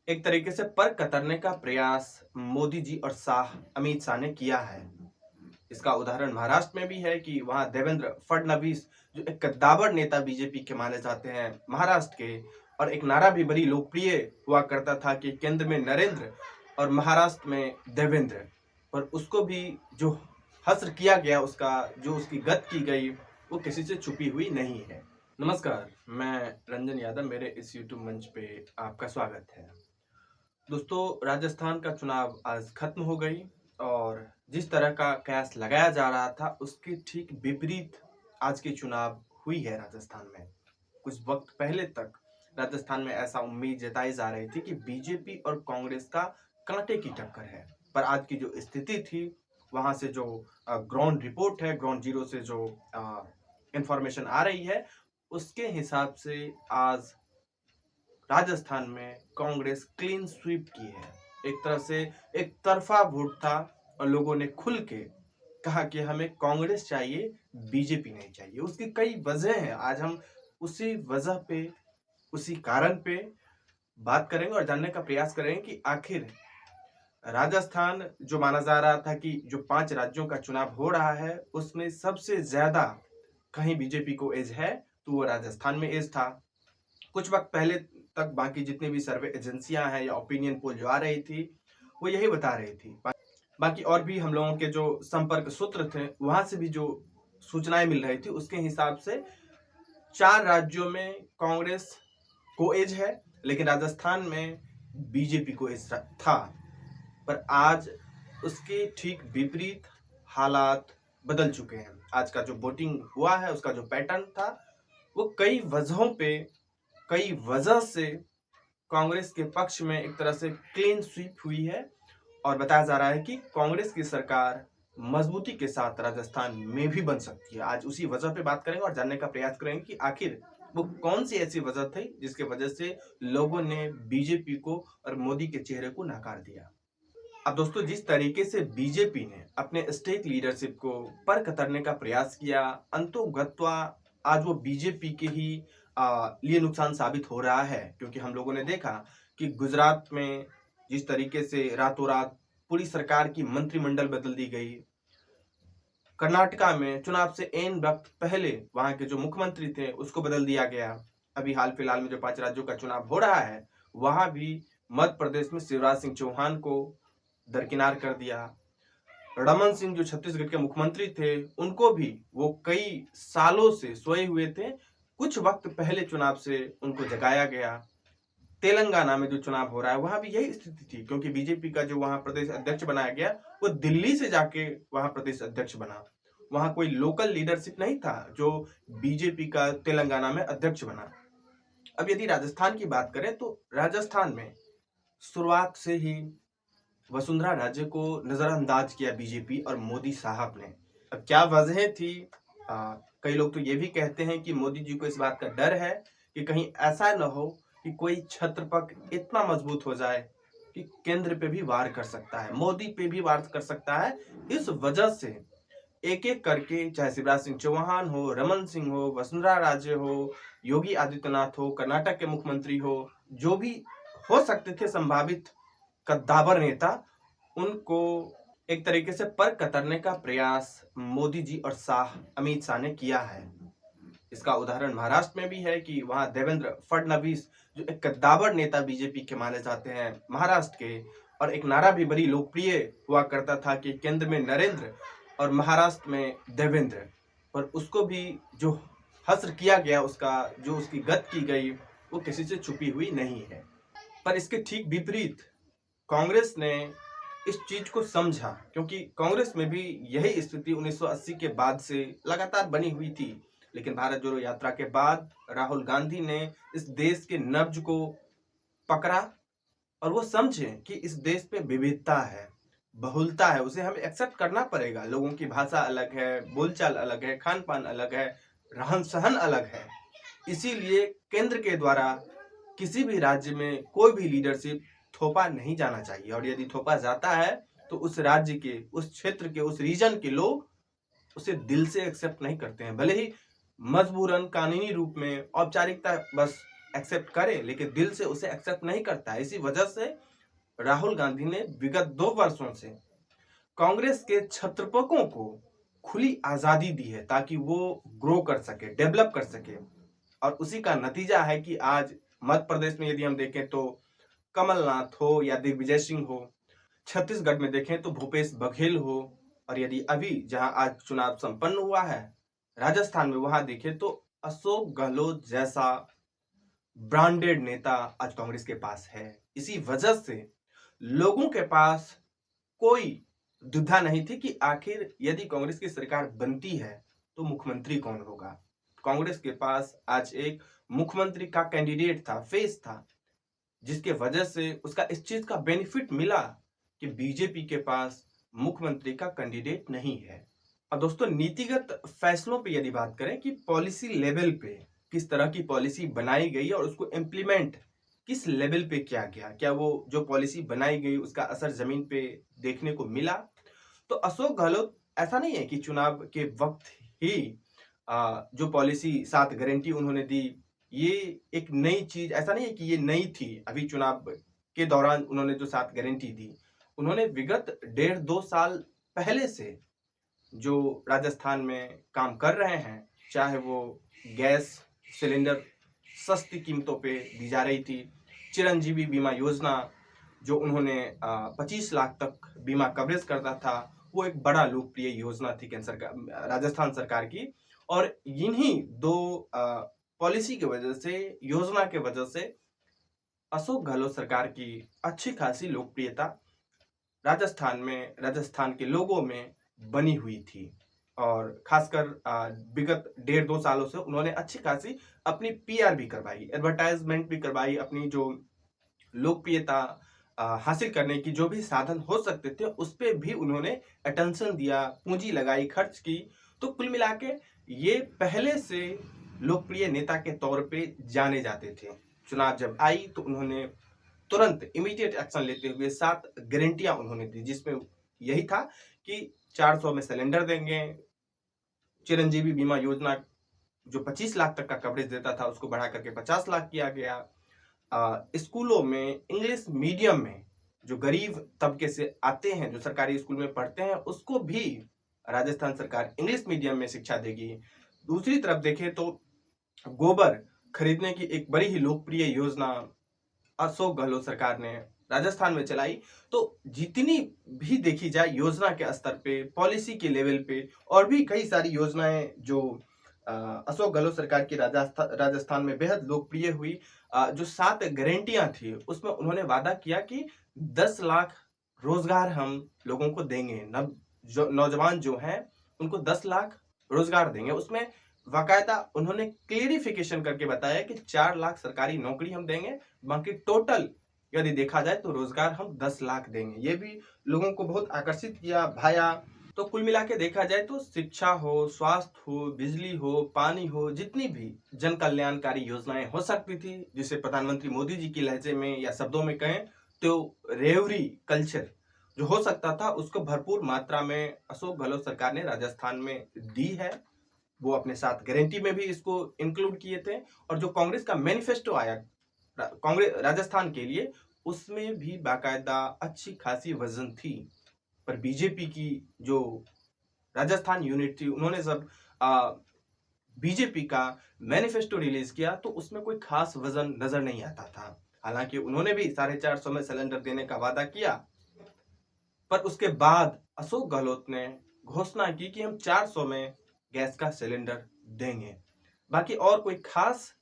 एक तरीके से पर कतरने का प्रयास मोदी जी और अमित शाह ने किया है। इसका उदाहरण महाराष्ट्र में भी है कि वहां देवेंद्र फडणवीस जो एक कद्दावर नेता बीजेपी के माने जाते हैं महाराष्ट्र के, और एक नारा भी बड़ी लोकप्रिय हुआ करता था कि केंद्र में नरेंद्र और महाराष्ट्र में देवेंद्र, पर उसको भी जो हस्र किया गया, उसका जो उसकी गत की गई, वो किसी से छुपी हुई नहीं है। नमस्कार, मैं रंजन यादव, मेरे इस यूट्यूब मंच पे आपका स्वागत है। दोस्तों, राजस्थान का चुनाव आज खत्म हो गई और जिस तरह का कयास लगाया जा रहा था उसके ठीक विपरीत आज की चुनाव हुई है राजस्थान में। कुछ वक्त पहले तक राजस्थान में ऐसा उम्मीद जताई जा रही थी कि बीजेपी और कांग्रेस का कांटे की टक्कर है, पर आज की जो स्थिति थी, वहां से जो ग्राउंड रिपोर्ट है, ग्राउंड जीरो से जो इंफॉर्मेशन आ रही है, उसके हिसाब से आज राजस्थान में कांग्रेस क्लीन स्वीप की है। एक तरह से एक तरफा वोट था और लोगों ने खुल के कहा कि हमें कांग्रेस चाहिए, बीजेपी नहीं चाहिए। उसकी कई वजह हैं, आज हम उसी वजह पे, उसी कारण पे बात करेंगे और जानने का प्रयास करेंगे कि आखिर राजस्थान जो माना जा रहा था कि जो 5 राज्यों का चुनाव हो रहा है उसमें सबसे ज्यादा कहीं बीजेपी को एज है, तो वो राजस्थान में एज था। कुछ वक्त पहले तक बाकी जितनी भी सर्वे एजेंसियां हैं या ओपिनियन पोल जो आ रही थी, वो यही बता रही थी। बाकी और भी हम लोगों के जो संपर्क सूत्र थे, वहां से भी जो सूचनाएं मिल रही थी, उसके हिसाब से 4 राज्यों में कांग्रेस को एज है, लेकिन राजस्थान में बीजेपी को एज था। पर आज उसके ठीक विपरीत हालात बदल चुके हैं। आज का जो वोटिंग हुआ है, उसका जो पैटर्न था, वो कई वजह से कांग्रेस के पक्ष में एक तरह से क्लीन स्वीप हुई है और बताया जा रहा है कि कांग्रेस की सरकार मजबूती के साथ राजस्थान में भी बन सकती है। आज उसी वजह पे बात करेंगे और जानने का प्रयास करेंगे कि आखिर वो कौन सी ऐसी वजह थी जिसके वजह से लोगों ने बीजेपी को और मोदी के चेहरे को नकार दिया। अब दोस्तों, जिस तरीके से बीजेपी ने अपने स्टेट लीडरशिप को पर कतरने का प्रयास किया, अंतोगत्वा आज वो बीजेपी के ही लिए नुकसान साबित हो रहा है। क्योंकि हम लोगों ने देखा कि गुजरात में जिस तरीके से रातों रात पूरी सरकार की मंत्रिमंडल बदल दी गई, कर्नाटका में चुनाव से एन वक्त पहले वहां के जो मुख्यमंत्री थे उसको बदल दिया गया। अभी हाल फिलहाल में जो 5 राज्यों का चुनाव हो रहा है, वहां भी मध्य प्रदेश में शिवराज सिंह चौहान को दरकिनार कर दिया। रमन सिंह जो छत्तीसगढ़ के मुख्यमंत्री थे, उनको भी वो कई सालों से सोए हुए थे, कुछ वक्त पहले चुनाव से उनको जगाया गया। तेलंगाना में जो चुनाव हो रहा है, वहां भी यही स्थिति थी, क्योंकि बीजेपी का जो वहां प्रदेश अध्यक्ष बनाया गया, वो दिल्ली से जाके वहां प्रदेश अध्यक्ष बना। वहां कोई लोकल लीडरशिप नहीं था जो बीजेपी का तेलंगाना में अध्यक्ष बना। अब यदि राजस्थान की बात करें, तो राजस्थान में शुरुआत से ही वसुंधरा राजे को नजरअंदाज किया बीजेपी और मोदी साहब ने। अब क्या वजह थी? कई लोग तो ये भी कहते हैं कि मोदी जी को इस बात का डर है कि कहीं ऐसा न हो कि कोई छत्रपक्ष इतना मजबूत हो जाए कि केंद्र पे भी वार कर सकता है, मोदी पे भी वार कर सकता है। इस वजह से एक एक करके, चाहे शिवराज सिंह चौहान हो, रमन सिंह हो, वसुंधरा राजे हो, योगी आदित्यनाथ हो, कर्नाटक के मुख्यमंत्री हो, जो भी हो सकते थे संभावित कद्दावर नेता, उनको एक तरीके से पर कतरने का प्रयास मोदी जी और अमित शाह ने किया है। इसका उदाहरण महाराष्ट्र में भी है कि वहां देवेंद्र फडणवीस जो एक कद्दावर नेता बीजेपी के माने जाते हैं महाराष्ट्र के, और एक नारा भी बड़ी लोकप्रिय हुआ करता था कि केंद्र में नरेंद्र और महाराष्ट्र में देवेंद्र, पर उसको भी जो हस्र किया गया, उसका जो उसकी गत की गई, वो किसी से छुपी हुई नहीं है। पर इसके ठीक विपरीत कांग्रेस ने इस चीज को समझा, क्योंकि कांग्रेस में भी यही स्थिति 1980 के बाद से लगातार बनी हुई थी। लेकिन भारत जोड़ो यात्रा के बाद राहुल गांधी ने इस देश के नब्ज को पकड़ा और वो समझे कि इस देश में विविधता है, बहुलता है, उसे हमें एक्सेप्ट करना पड़ेगा। लोगों की भाषा अलग है, बोलचाल अलग है, खान पान अलग है, रहन सहन अलग है। इसीलिए केंद्र के द्वारा किसी भी राज्य में कोई भी लीडरशिप थोपा नहीं जाना चाहिए, और यदि थोपा जाता है तो उस राज्य के, उस क्षेत्र के, उस रीजन के लोग उसे दिल से एक्सेप्ट नहीं करते हैं। भले ही मजबूरन कानूनी रूप में औपचारिकता बस एक्सेप्ट करे, लेकिन दिल से उसे एक्सेप्ट नहीं करता है। इसी वजह से राहुल गांधी ने विगत 2 वर्षों से कांग्रेस के छत्रपकों को खुली आजादी दी है ताकि वो ग्रो कर सके, डेवलप कर सके। और उसी का नतीजा है कि आज मध्य प्रदेश में यदि हम देखें तो कमलनाथ हो या दिग्विजय सिंह हो, छत्तीसगढ़ में देखें तो भूपेश बघेल हो, और यदि अभी जहां आज चुनाव संपन्न हुआ है राजस्थान में, वहां देखें तो अशोक गहलोत जैसा ब्रांडेड नेता आज कांग्रेस के पास है। इसी वजह से लोगों के पास कोई दुविधा नहीं थी कि आखिर यदि कांग्रेस की सरकार बनती है तो मुख्यमंत्री कौन होगा। कांग्रेस के पास आज एक मुख्यमंत्री का कैंडिडेट था, फेस था, जिसके वजह से उसका इस चीज का बेनिफिट मिला कि बीजेपी के पास मुख्यमंत्री का कैंडिडेट नहीं है। अब दोस्तों, नीतिगत फैसलों पे यदि बात करें कि पॉलिसी लेवल पे किस तरह की पॉलिसी बनाई गई और उसको इम्प्लीमेंट किस लेवल पे किया गया, क्या वो जो पॉलिसी बनाई गई उसका असर जमीन पे देखने को मिला, तो अशोक गहलोत ऐसा नहीं है कि चुनाव के वक्त ही जो पॉलिसी 7 गारंटी उन्होंने दी, ये एक नई चीज ऐसा नहीं है कि ये नई थी। अभी चुनाव के दौरान उन्होंने जो 7 गारंटी दी, उन्होंने विगत 1.5-2 साल पहले से जो राजस्थान में काम कर रहे हैं, चाहे वो गैस सिलेंडर सस्ती कीमतों पे दी जा रही थी, चिरंजीवी बीमा योजना जो उन्होंने 25 लाख तक बीमा कवरेज करता था, वो एक बड़ा लोकप्रिय योजना थी केंद्र सरकार, राजस्थान सरकार की। और इन्हीं 2 पॉलिसी की वजह से, योजना के वजह से अशोक गहलोत सरकार की अच्छी खासी लोकप्रियता राजस्थान के लोगों में बनी हुई थी। और खासकर विगत 1.5-2 सालों से उन्होंने अच्छी खासी अपनी पीआर भी करवाई, एडवर्टाइजमेंट भी करवाई, अपनी जो लोकप्रियता हासिल करने की जो भी साधन हो सकते थे उस पर भी उन्होंने अटेंशन दिया, पूंजी लगाई, खर्च की। तो कुल मिला के ये पहले से लोकप्रिय नेता के तौर पे जाने जाते थे। चुनाव जब आई तो उन्होंने तुरंत इमीडिएट एक्शन लेते हुए 7 गारंटियां उन्होंने दी, जिसमें यही था कि 400 में सिलेंडर देंगे, चिरंजीवी बीमा योजना जो 25 लाख तक का कवरेज देता था उसको बढ़ा करके 50 लाख किया गया। स्कूलों में इंग्लिश मीडियम में जो गरीब तबके से आते हैं, जो सरकारी स्कूल में पढ़ते हैं, उसको भी राजस्थान सरकार इंग्लिश मीडियम में शिक्षा देगी। दूसरी तरफ देखें तो गोबर खरीदने की एक बड़ी ही लोकप्रिय योजना अशोक गहलोत सरकार ने राजस्थान में चलाई। तो जितनी भी देखी जाए योजना के स्तर पे, पॉलिसी के लेवल पे, और भी कई सारी योजनाएं जो अशोक गहलोत सरकार की राजस्थान में बेहद लोकप्रिय हुई। जो 7 गारंटियां थी उसमें उन्होंने वादा किया कि 10 लाख रोजगार हम लोगों को देंगे, नौजवान जो हैं उनको 10 लाख रोजगार देंगे। उसमें बाकायदा उन्होंने क्लियरिफिकेशन करके बताया कि 4 लाख सरकारी नौकरी हम देंगे, बाकी टोटल यदि देखा जाए तो रोजगार हम 10 लाख देंगे। ये भी लोगों को बहुत आकर्षित किया, भाया। तो कुल मिला के देखा जाए तो शिक्षा हो, स्वास्थ्य हो, बिजली हो, पानी हो, जितनी भी जन कल्याणकारी योजनाएं हो सकती थी, जिसे प्रधानमंत्री मोदी जी की लहजे में या शब्दों में कहें तो रेवरी कल्चर जो हो सकता था, उसको भरपूर मात्रा में अशोक गहलोत सरकार ने राजस्थान में दी है। वो अपने साथ गारंटी में भी इसको इंक्लूड किए थे। और जो कांग्रेस का मैनिफेस्टो आया कांग्रेस राजस्थान के लिए, उसमें भी बाकायदा अच्छी खासी वजन थी। पर बीजेपी की जो राजस्थान यूनिट थी, उन्होंने जब बीजेपी का मैनिफेस्टो रिलीज किया तो उसमें कोई खास वजन नजर नहीं आता था। हालांकि उन्होंने भी 450 में सिलेंडर देने का वादा किया, पर उसके बाद अशोक गहलोत ने घोषणा की कि हम 400 में गैस का सिलेंडर देंगे। बाकी और कोई खास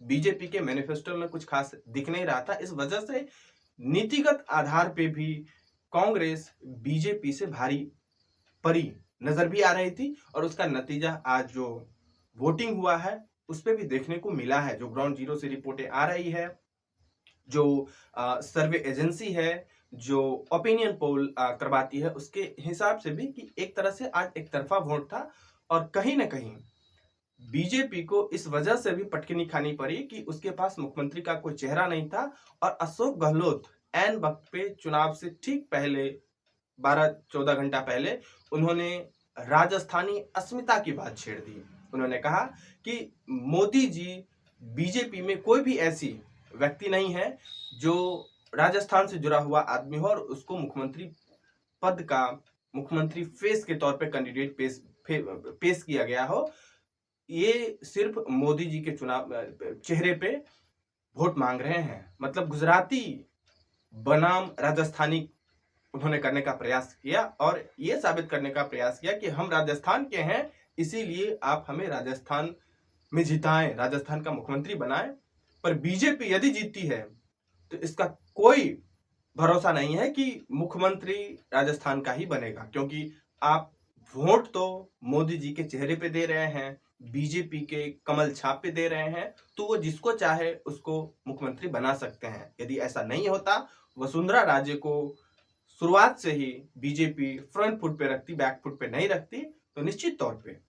बीजेपी के मैनिफेस्टो में कुछ खास दिख नहीं रहा था। इस वजह से नीतिगत आधार पे भी कांग्रेस बीजेपी से भारी परी नजर भी आ रही थी। और उसका नतीजा आज जो वोटिंग हुआ है उस पर भी देखने को मिला है। जो ग्राउंड जीरो से रिपोर्टें आ रही है, जो सर्वे एजेंसी है, जो ओपिनियन पोल करवाती है, उसके हिसाब से भी कि एक तरह से आज एक तरफा वोट था। और कहीं ना कहीं बीजेपी को इस वजह से भी पटकनी खानी पड़ी कि उसके पास मुख्यमंत्री का कोई चेहरा नहीं था। और अशोक गहलोत ऐन वक्त पे, चुनाव से ठीक पहले 12-14 घंटा पहले, उन्होंने राजस्थानी अस्मिता की बात छेड़ दी। उन्होंने कहा कि मोदी जी बीजेपी में कोई भी ऐसी व्यक्ति नहीं है जो राजस्थान से जुड़ा हुआ आदमी हो और उसको मुख्यमंत्री पद का, मुख्यमंत्री फेस के तौर पे कैंडिडेट पेश किया गया हो। ये सिर्फ मोदी जी के चुनाव चेहरे पे वोट मांग रहे हैं। मतलब गुजराती बनाम राजस्थानी उन्होंने करने का प्रयास किया और ये साबित करने का प्रयास किया कि हम राजस्थान के हैं, इसीलिए आप हमें राजस्थान में जिताएं, राजस्थान का मुख्यमंत्री बनाएं। पर बीजेपी यदि जीतती है तो इसका कोई भरोसा नहीं है कि मुख्यमंत्री राजस्थान का ही बनेगा, क्योंकि आप वोट तो मोदी जी के चेहरे पे दे रहे हैं, बीजेपी के कमल छाप पे दे रहे हैं, तो वो जिसको चाहे उसको मुख्यमंत्री बना सकते हैं। यदि ऐसा नहीं होता, वसुंधरा राजे को शुरुआत से ही बीजेपी फ्रंट फुट पे रखती, बैक फुट पे नहीं रखती, तो निश्चित तौर पे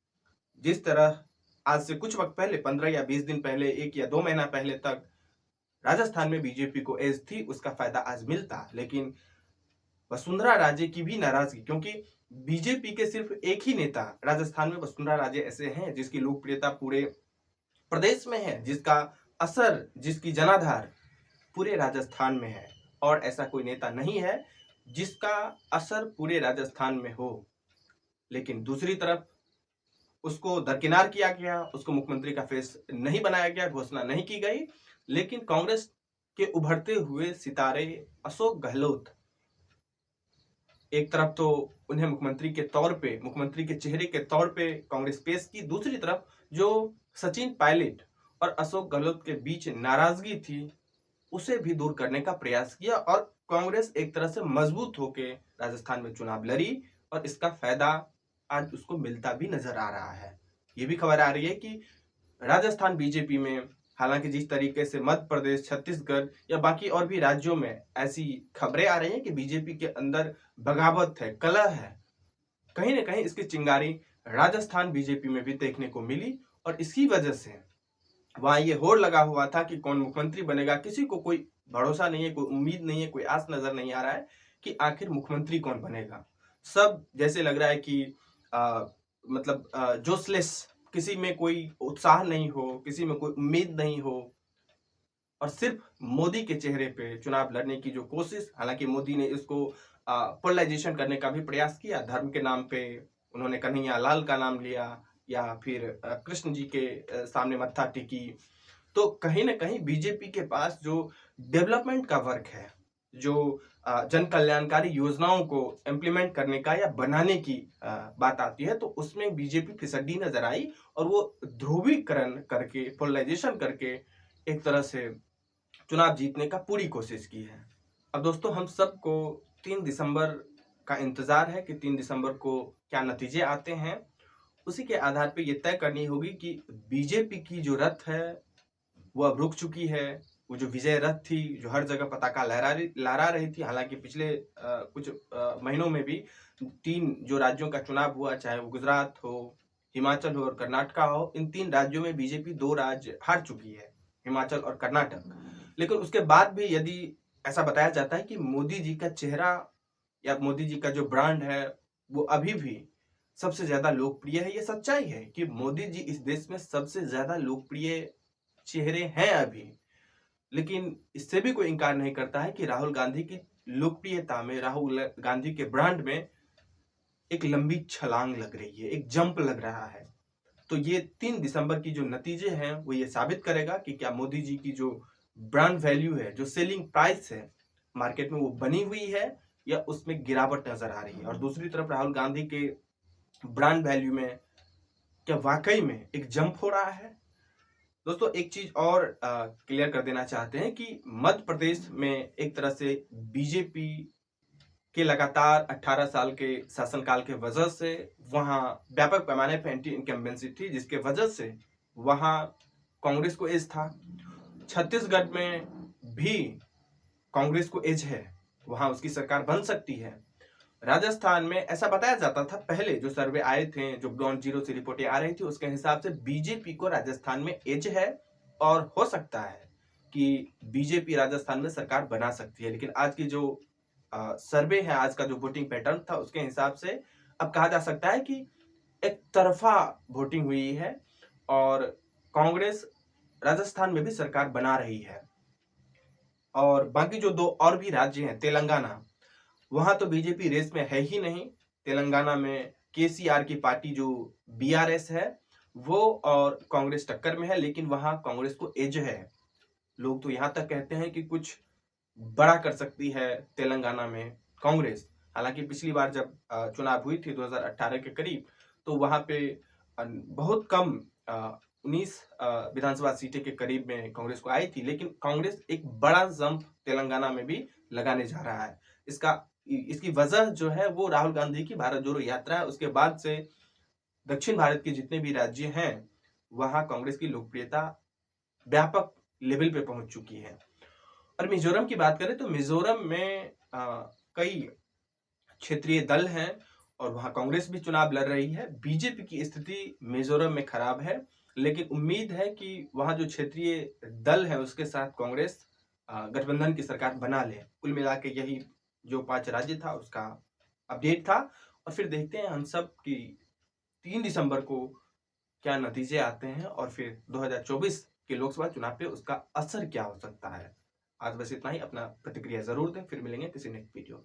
जिस तरह आज से कुछ वक्त पहले, 15 या 20 दिन पहले, 1 या 2 महीना पहले तक राजस्थान में बीजेपी को एज थी, उसका फायदा आज मिलता। लेकिन वसुंधरा राजे की भी नाराजगी, क्योंकि बीजेपी के सिर्फ एक ही नेता राजस्थान में वसुंधरा राजे ऐसे हैं जिसकी लोकप्रियता पूरे प्रदेश में है, जिसका असर, जिसकी जनाधार पूरे राजस्थान में है, और ऐसा कोई नेता नहीं है जिसका असर पूरे राजस्थान में हो। लेकिन दूसरी तरफ उसको दरकिनार किया गया, उसको मुख्यमंत्री का फेस नहीं बनाया गया, घोषणा नहीं की गई। लेकिन कांग्रेस के उभरते हुए सितारे अशोक गहलोत, एक तरफ तो उन्हें मुख्यमंत्री के तौर पे, मुख्यमंत्री के चेहरे के तौर पे कांग्रेस पेश की, दूसरी तरफ जो सचिन पायलट और अशोक गहलोत के बीच नाराजगी थी उसे भी दूर करने का प्रयास किया और कांग्रेस एक तरह से मजबूत होकर राजस्थान में चुनाव लड़ी और इसका फायदा आज उसको मिलता भी नजर आ रहा है। ये भी खबर आ रही है कि राजस्थान बीजेपी में, हालांकि जिस तरीके से मध्य प्रदेश, छत्तीसगढ़ या बाकी और भी राज्यों में ऐसी खबरें आ रही हैं कि बीजेपी के अंदर बगावत है, कलह है, कहीं ना कहीं इसकी चिंगारी राजस्थान बीजेपी में भी देखने को मिली और इसी वजह से वहां ये होड़ लगा हुआ था कि कौन मुख्यमंत्री बनेगा। किसी को कोई भरोसा नहीं है, कोई उम्मीद नहीं है, कोई आस नजर नहीं आ रहा है कि आखिर मुख्यमंत्री कौन बनेगा। सब जैसे लग रहा है कि मतलब जोशलेस, किसी में कोई उत्साह नहीं हो, किसी में कोई उम्मीद नहीं हो और सिर्फ मोदी के चेहरे पे चुनाव लड़ने की जो कोशिश, हालांकि मोदी ने इसको पोलराइजेशन करने का भी प्रयास किया। धर्म के नाम पे उन्होंने कन्हैया लाल का नाम लिया या फिर कृष्ण जी के सामने मत्था टेकी। तो कहीं ना कहीं बीजेपी के पास जो डेवलपमेंट का वर्क है, जो जन कल्याणकारी योजनाओं को इम्प्लीमेंट करने का या बनाने की बात आती है, तो उसमें बीजेपी फिसड्डी नजर आई और वो ध्रुवीकरण करके, पोलराइजेशन करके एक तरह से चुनाव जीतने का पूरी कोशिश की है। अब दोस्तों, हम सबको 3 दिसंबर का इंतजार है कि 3 दिसंबर को क्या नतीजे आते हैं। उसी के आधार पे ये तय करनी होगी कि बीजेपी की जो रथ है वो अब रुक चुकी है। वो जो विजय रथ थी, जो हर जगह पताका लहरा रही थी, हालांकि पिछले कुछ महीनों में भी 3 जो राज्यों का चुनाव हुआ, चाहे वो गुजरात हो, हिमाचल हो और कर्नाटका हो, इन 3 राज्यों में बीजेपी 2 राज्य हार चुकी है, हिमाचल और कर्नाटक। लेकिन उसके बाद भी यदि ऐसा बताया जाता है कि मोदी जी का चेहरा या मोदी जी का जो ब्रांड है वो अभी भी सबसे ज्यादा लोकप्रिय है। ये सच्चाई है कि मोदी जी इस देश में सबसे ज्यादा लोकप्रिय चेहरे हैं अभी। लेकिन इससे भी कोई इंकार नहीं करता है कि राहुल गांधी की लोकप्रियता में, राहुल गांधी के ब्रांड में एक लंबी छलांग लग रही है, एक जंप लग रहा है। तो ये 3 दिसंबर की जो नतीजे हैं वो ये साबित करेगा कि क्या मोदी जी की जो ब्रांड वैल्यू है, जो सेलिंग प्राइस है मार्केट में, वो बनी हुई है या उसमें गिरावट नजर आ रही है। और दूसरी तरफ राहुल गांधी के ब्रांड वैल्यू में क्या वाकई में एक जंप हो रहा है। दोस्तों, एक चीज और क्लियर कर देना चाहते हैं कि मध्य प्रदेश में एक तरह से बीजेपी के लगातार 18 साल के शासनकाल के वजह से वहां व्यापक पैमाने पर एंटी इनकम्बेंसी थी, जिसके वजह से वहां कांग्रेस को एज था। छत्तीसगढ़ में भी कांग्रेस को एज है, वहां उसकी सरकार बन सकती है। राजस्थान में ऐसा बताया जाता था, पहले जो सर्वे आए थे, जो ग्राउंड जीरो से रिपोर्टें आ रही थी, उसके हिसाब से बीजेपी को राजस्थान में एज है और हो सकता है कि बीजेपी राजस्थान में सरकार बना सकती है। लेकिन आज की जो सर्वे है, आज का जो वोटिंग पैटर्न था, उसके हिसाब से अब कहा जा सकता है कि एक तरफा वोटिंग हुई है और कांग्रेस राजस्थान में भी सरकार बना रही है। और बाकी जो दो और भी राज्य हैं, तेलंगाना, वहां तो बीजेपी रेस में है ही नहीं। तेलंगाना में केसीआर की पार्टी जो बीआरएस है वो और कांग्रेस टक्कर में है, लेकिन वहां कांग्रेस को एज है। लोग तो यहां तक कहते हैं कि कुछ बड़ा कर सकती है तेलंगाना में कांग्रेस। हालांकि पिछली बार जब चुनाव हुई थी 2018 के करीब, तो वहां पे बहुत कम 19 विधानसभा सीटें के करीब में कांग्रेस को आई थी, लेकिन कांग्रेस एक बड़ा जंप तेलंगाना में भी लगाने जा रहा है। इसकी वजह जो है वो राहुल गांधी की भारत जोड़ो यात्रा है। उसके बाद से दक्षिण भारत के जितने भी राज्य हैं वहां कांग्रेस की लोकप्रियता व्यापक लेवल पे पहुंच चुकी है। और मिजोरम की बात करें तो मिजोरम में कई क्षेत्रीय दल हैं और वहां कांग्रेस भी चुनाव लड़ रही है। बीजेपी की स्थिति मिजोरम में खराब है, लेकिन उम्मीद है कि वहां जो क्षेत्रीय दल है उसके साथ कांग्रेस गठबंधन की सरकार बना ले। कुल मिला के यही जो 5 राज्य था उसका अपडेट था। और फिर देखते हैं हम सब कि 3 दिसंबर को क्या नतीजे आते हैं और फिर 2024 के लोकसभा चुनाव पे उसका असर क्या हो सकता है। आज बस इतना ही। अपना प्रतिक्रिया जरूर दें, फिर मिलेंगे किसी नेक्स्ट वीडियो में।